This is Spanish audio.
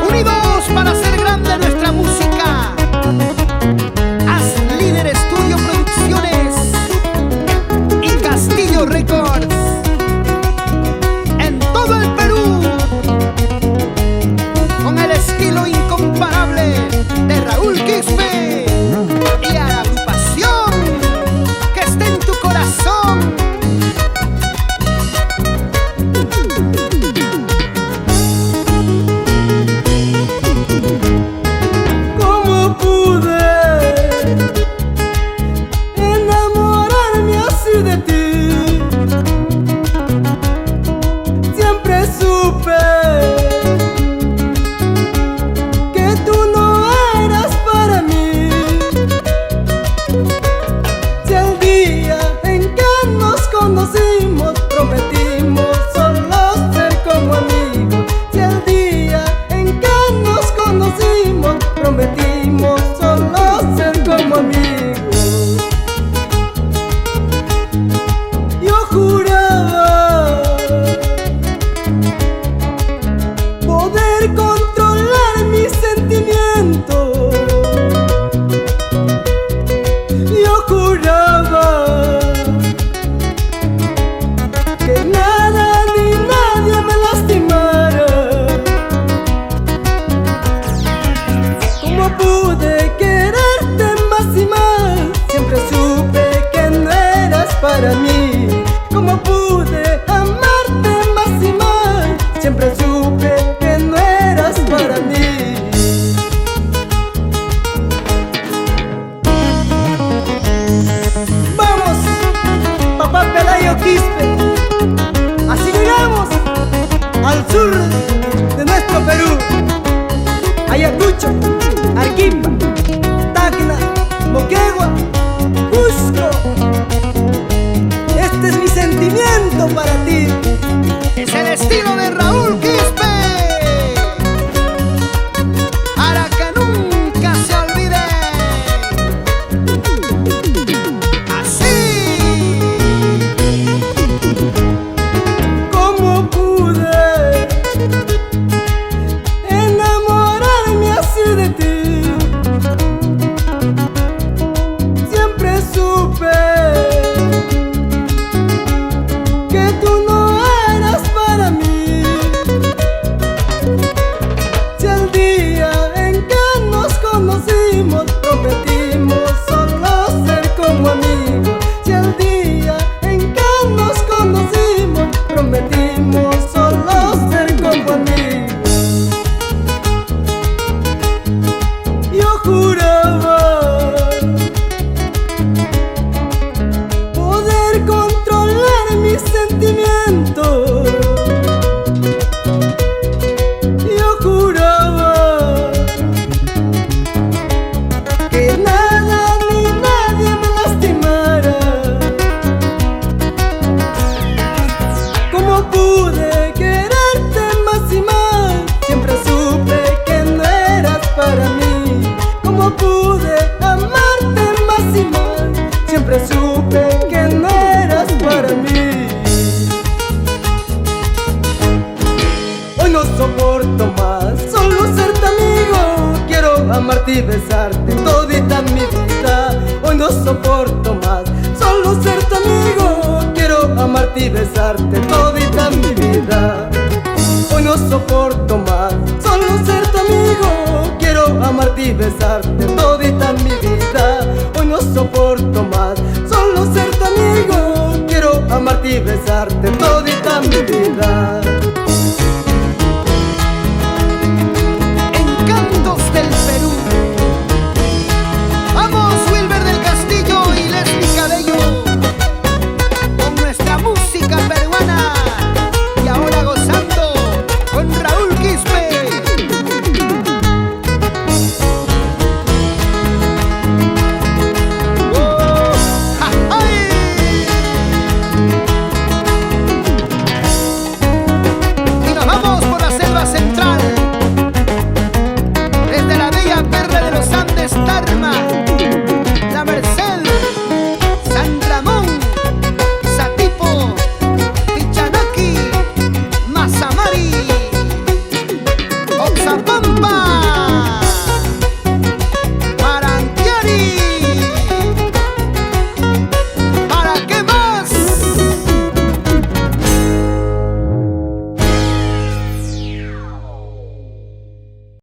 Unidos para hacer grande nuestra música. Haz Líder Estudio Producciones y Castillo Records en todo el Perú, con el estilo incomparable de Raúl Quispe y a la agrupación que está en tu corazón. ¿Cómo pude enamorarme así de ti? Siempre supe que tú no eras para mí. Si el día en que nos conocimos prometimos solo ser como amigos. Si el día en que nos conocimos prometimos solo ser como amigos. Yo juraba poder controlar mis sentimientos. Yo juraba que nada ni nadie me lastimara. ¿Cómo pude quererte más y más? Siempre supe que no eras para mí. ¿Cómo pude amarte más y más? Siempre supe que no eras para mí. Vamos, papá Pelayo Quispe. Así llegamos al sur de nuestro Perú. Ayacucho, Arequipa, Tacna, Moquegua, Cusco. Este es mi sentimiento para ti. Es el estilo de Raúl Quispe, para que nunca se olvide. Así. ¿Cómo pude enamorarme así de ti? Siempre supe que tú no eras para mí. Si el día en que nos conocimos prometimos solo ser como amigos. Si el día en que nos conocimos prometimos solo ser como amigos. Yo juraba poder controlar mis sentimientos. Yo juraba que nada ni nadie me lastimara. ¿Cómo pude quererte más y más? Siempre supe que no eras para mí. ¿Cómo pude amarte más y más? Siempre supe que no eras para mí. Hoy no soporto más solo ser tu amigo. Quiero amarte y besarte todita mi vida. Hoy no soporto más solo ser tu amigo. Quiero amarte y besarte todita mi vida. Hoy no soporto más solo ser tu amigo. Quiero amarte y besarte todita mi vida. Hoy no soporto más solo ser tu amigo. Quiero amarte y besarte